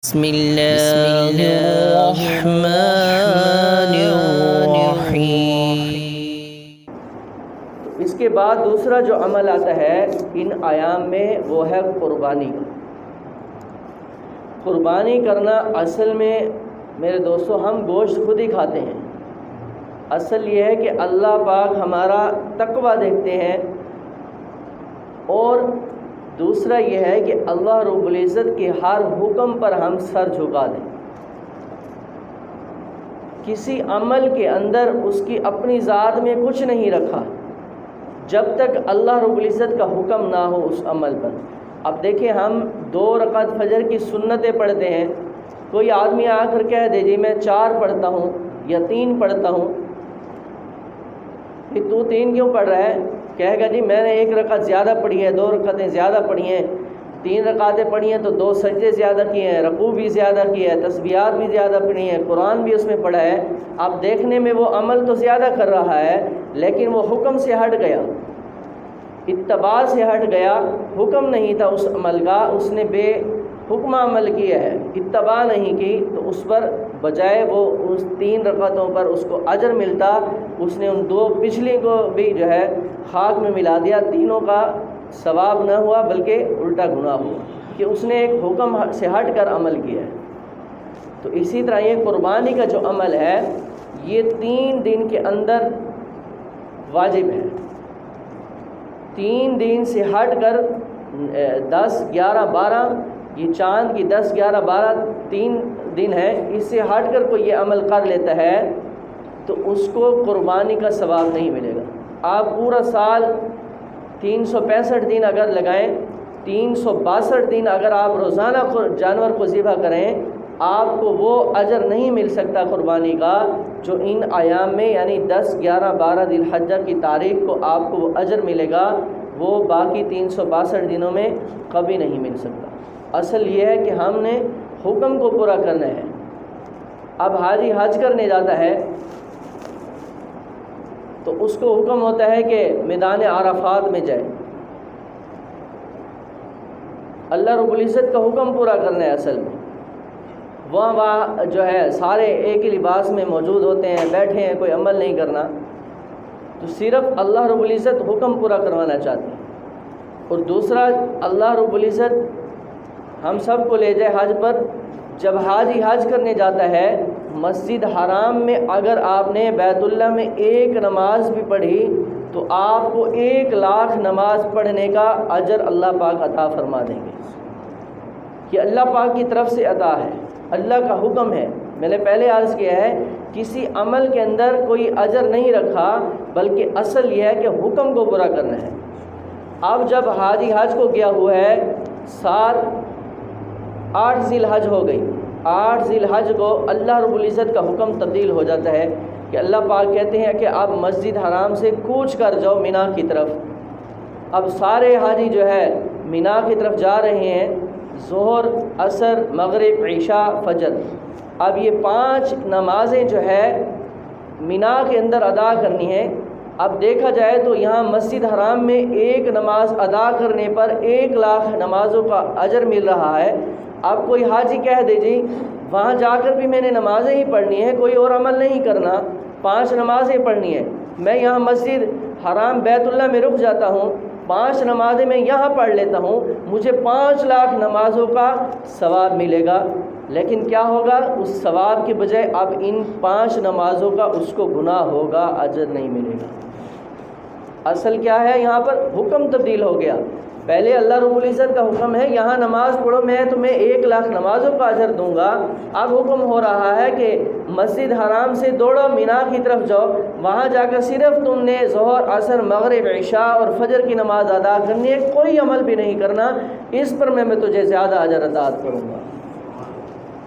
بسم اللہ الرحمن الرحیم۔ اس کے بعد دوسرا جو عمل آتا ہے ان ایام میں وہ ہے قربانی کا۔ قربانی کرنا اصل میں میرے دوستو ہم گوشت خود ہی کھاتے ہیں۔ اصل یہ ہے کہ اللہ پاک ہمارا تقوی دیکھتے ہیں، اور دوسرا یہ ہے کہ اللہ رب العزت کے ہر حکم پر ہم سر جھکا دیں۔ کسی عمل کے اندر اس کی اپنی ذات میں کچھ نہیں رکھا جب تک اللہ رب العزت کا حکم نہ ہو اس عمل پر۔ اب دیکھیں، ہم 2 رکعت فجر کی سنتیں پڑھتے ہیں، کوئی آدمی آ کر کہہ دے جی میں 4 پڑھتا ہوں یا 3 پڑھتا ہوں، کہ تو 3 کیوں پڑھ رہا ہے؟ کہے گا جی میں نے 1 رکعت زیادہ پڑھی ہے، 2 رکعتیں زیادہ پڑھی ہیں، 3 رکعتیں پڑھی ہیں تو 2 سجدے زیادہ کیے ہیں، رکوع بھی زیادہ کیا ہے، تسبیحات بھی زیادہ پڑھی ہیں، قرآن بھی اس میں پڑھا ہے۔ اب دیکھنے میں وہ عمل تو زیادہ کر رہا ہے، لیکن وہ حکم سے ہٹ گیا، اتباع سے ہٹ گیا، حکم نہیں تھا اس عمل کا، اس نے بے حکم عمل کیا ہے، اتباع نہیں کی، تو اس پر بجائے وہ اس 3 رکعتوں پر اس کو اجر ملتا، اس نے ان 2 پچھلی کو بھی جو ہے خاک میں ملا دیا، تینوں کا ثواب نہ ہوا بلکہ الٹا گناہ ہوا کہ اس نے ایک حکم سے ہٹ کر عمل کیا ہے۔ تو اسی طرح یہ قربانی کا جو عمل ہے یہ 3 دن کے اندر واجب ہے۔ 3 دن سے ہٹ کر 10، 11، 12، یہ چاند کی 10، 11، 12 3 دن ہے، اس سے ہٹ کر کوئی یہ عمل کر لیتا ہے تو اس کو قربانی کا ثواب نہیں ملے گا۔ آپ پورا سال 365 دن اگر لگائیں، 362 دن اگر آپ روزانہ جانور کو ذبح کریں، آپ کو وہ اجر نہیں مل سکتا قربانی کا جو ان ایام میں یعنی 10، 11، 12 ذی الحجہ کی تاریخ کو آپ کو وہ اجر ملے گا، وہ باقی 362 دنوں میں کبھی نہیں مل سکتا۔ اصل یہ ہے کہ ہم نے حکم کو پورا کرنا ہے۔ اب حاجی حج کرنے جاتا ہے تو اس کو حکم ہوتا ہے کہ میدان عرفات میں جائے، اللہ رب العزت کا حکم پورا کرنا ہے۔ اصل میں وہاں جو ہے سارے ایک ہی لباس میں موجود ہوتے ہیں، بیٹھے ہیں، کوئی عمل نہیں کرنا، تو صرف اللہ رب العزت حکم پورا کروانا چاہتے ہیں۔ اور دوسرا، اللہ رب العزت ہم سب کو لے جائے حج پر۔ جب حاجی حج کرنے جاتا ہے، مسجد حرام میں اگر آپ نے بیت اللہ میں 1 نماز بھی پڑھی تو آپ کو 1,00,000 نماز پڑھنے کا اجر اللہ پاک عطا فرما دیں گے۔ یہ اللہ پاک کی طرف سے عطا ہے، اللہ کا حکم ہے۔ میں نے پہلے عرض کیا ہے کسی عمل کے اندر کوئی اجر نہیں رکھا، بلکہ اصل یہ ہے کہ حکم کو پورا کرنا ہے۔ اب جب حاجی حج کو گیا ہوا ہے، 8 ذی الحج ہو گئی، 8 ذی الحج کو اللہ رب العزت کا حکم تبدیل ہو جاتا ہے کہ اللہ پاک کہتے ہیں کہ آپ مسجد حرام سے کوچ کر جاؤ مینا کی طرف۔ اب سارے حاجی جو ہے مینا کی طرف جا رہے ہیں، ظہر، عصر، مغرب، عشاء، فجر۔ اب یہ 5 نمازیں جو ہے مینا کے اندر ادا کرنی ہے۔ اب دیکھا جائے تو یہاں مسجد حرام میں 1 نماز ادا کرنے پر 1,00,000 نمازوں کا اجر مل رہا ہے۔ اب کوئی حاجی کہہ دے جی وہاں جا کر بھی میں نے نمازیں ہی پڑھنی ہے، کوئی اور عمل نہیں کرنا، 5 نمازیں پڑھنی ہے، میں یہاں مسجد حرام بیت اللہ میں رک جاتا ہوں، 5 نمازیں میں یہاں پڑھ لیتا ہوں، مجھے 5,00,000 نمازوں کا ثواب ملے گا۔ لیکن کیا ہوگا؟ اس ثواب کے بجائے اب ان 5 نمازوں کا اس کو گناہ ہوگا، اجر نہیں ملے گا۔ اصل کیا ہے؟ یہاں پر حکم تبدیل ہو گیا۔ پہلے اللہ رب العزت کا حکم ہے یہاں نماز پڑھو، میں تمہیں 1,00,000 نمازوں کا اجر دوں گا۔ اب حکم ہو رہا ہے کہ مسجد حرام سے دوڑو، مینا کی طرف جاؤ، وہاں جا کر صرف تم نے ظہر، عصر، مغرب، عشاء اور فجر کی نماز ادا کرنی ہے، کوئی عمل بھی نہیں کرنا، اس پر میں تجھے زیادہ اجر عطا کروں گا۔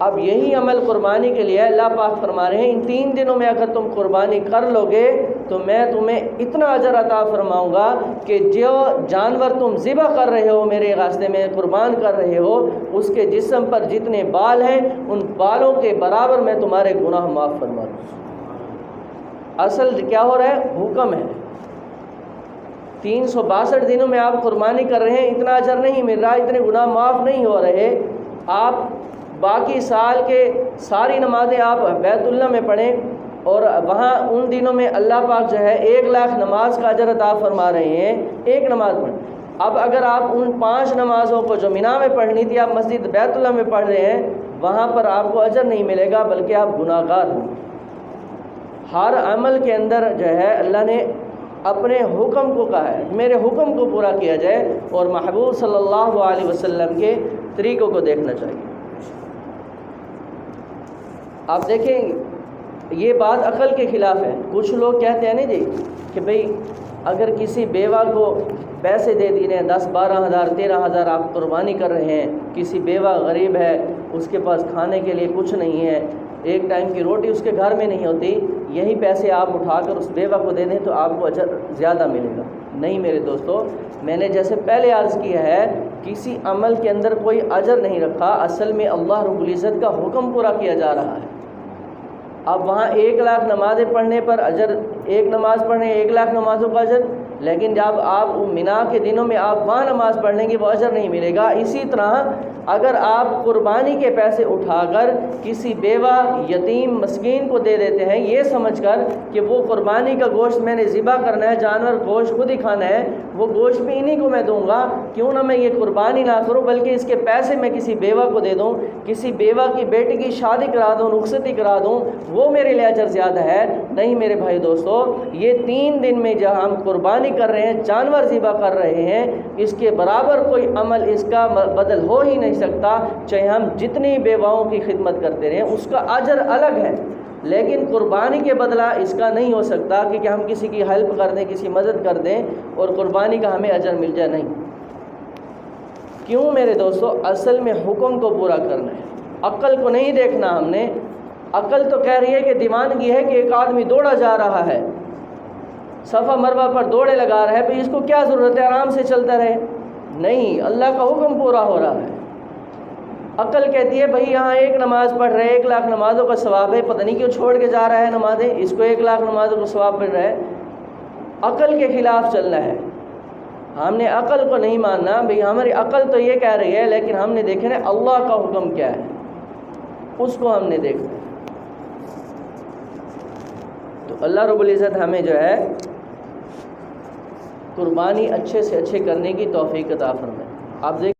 اب یہی عمل قربانی کے لیے اللہ پاک فرما رہے ہیں ان 3 دنوں میں اگر تم قربانی کر لو گے تو میں تمہیں اتنا اجر عطا فرماؤں گا کہ جو جانور تم ذبح کر رہے ہو، میرے راستے میں قربان کر رہے ہو، اس کے جسم پر جتنے بال ہیں ان بالوں کے برابر میں تمہارے گناہ معاف فرما دوں۔ اصل کیا ہو رہا ہے؟ حکم ہے۔ 362 دنوں میں آپ قربانی کر رہے ہیں، اتنا اجر نہیں مل رہا، اتنے گناہ معاف نہیں ہو رہے، آپ باقی سال کے ساری نمازیں آپ بیت اللہ میں پڑھیں اور وہاں ان دنوں میں اللہ پاک جو ہے 1,00,000 نماز کا اجر عطا فرما رہے ہیں، ایک نماز پڑھیں۔ اب اگر آپ ان 5 نمازوں کو جو مینا میں پڑھنی تھی آپ مسجد بیت اللہ میں پڑھ رہے ہیں، وہاں پر آپ کو اجر نہیں ملے گا بلکہ آپ گناہ گار ہوں۔ ہر عمل کے اندر جو ہے اللہ نے اپنے حکم کو کہا ہے، میرے حکم کو پورا کیا جائے اور محبوب صلی اللہ علیہ وسلم کے طریقوں کو دیکھنا چاہیے۔ آپ دیکھیں یہ بات عقل کے خلاف ہے۔ کچھ لوگ کہتے ہیں نا جی کہ بھئی اگر کسی بیوہ کو پیسے دے دی رہے ہیں 10-12 ہزار 13 ہزار آپ قربانی کر رہے ہیں، کسی بیوہ غریب ہے، اس کے پاس کھانے کے لیے کچھ نہیں ہے، ایک ٹائم کی روٹی اس کے گھر میں نہیں ہوتی، یہی پیسے آپ اٹھا کر اس بیوہ کو دے دیں تو آپ کو اجر زیادہ ملے گا۔ نہیں میرے دوستو، میں نے جیسے پہلے عرض کیا ہے کسی عمل کے اندر کوئی اجر نہیں رکھا، اصل میں اللہ رب العزت کا حکم پورا کیا جا رہا ہے۔ اب وہاں 1,00,000 نمازیں پڑھنے پر اجر، ایک نماز پڑھنے 1,00,000 نمازوں کا اجر، لیکن جب آپ مینا کے دنوں میں آپ وہاں نماز پڑھ لیں گے وہ اجر نہیں ملے گا۔ اسی طرح اگر آپ قربانی کے پیسے اٹھا کر کسی بیوہ یتیم مسکین کو دے دیتے ہیں یہ سمجھ کر کہ وہ قربانی کا گوشت میں نے ذبح کرنا ہے، جانور گوشت خود ہی کھانا ہے، وہ گوشت بھی انہی کو میں دوں گا، کیوں نہ میں یہ قربانی نہ کروں بلکہ اس کے پیسے میں کسی بیوہ کو دے دوں، کسی بیوہ کی بیٹی کی شادی کرا دوں، رخصتی کرا دوں، وہ میرے لیے اجر زیادہ ہے۔ نہیں میرے بھائی دوستو، یہ 3 دن میں جہاں ہم قربانی کر رہے ہیں، جانور ذبح کر رہے ہیں، اس کے برابر کوئی عمل اس کا بدل ہو ہی نہیں سکتا، چاہے ہم جتنی بیواؤں کی خدمت کرتے رہیں، اس کا اجر الگ ہے، لیکن قربانی کے بدلہ اس کا نہیں ہو سکتا کہ ہم کسی کی ہیلپ کر دیں، کسی مدد کر دیں اور قربانی کا ہمیں اجر مل جائے، نہیں۔ کیوں میرے دوستو؟ اصل میں حکم کو پورا کرنا ہے، عقل کو نہیں دیکھنا ہم نے۔ عقل تو کہہ رہی ہے کہ دیوانگی ہے کہ ایک آدمی دوڑا جا رہا ہے، صفا مروہ پر دوڑے لگا رہا ہے، بھئی اس کو کیا ضرورت ہے، آرام سے چلتا رہے۔ نہیں، اللہ کا حکم پورا ہو رہا ہے۔ عقل کہتی ہے بھئی یہاں ایک نماز پڑھ رہے 1,00,000 نمازوں کا ثواب ہے، پتہ نہیں کیوں چھوڑ کے جا رہا ہے نمازیں، اس کو 1,00,000 نمازوں کا ثواب مل رہا ہے۔ عقل کے خلاف چلنا ہے، ہم نے عقل کو نہیں ماننا۔ بھئی ہماری عقل تو یہ کہہ رہی ہے، لیکن ہم نے دیکھا نا اللہ کا حکم کیا ہے، اس کو ہم نے دیکھنا ہے۔ تو اللہ رب العزت ہمیں جو ہے قربانی اچھے سے اچھے کرنے کی توفیق عطا فرمائے۔ آپ دیکھ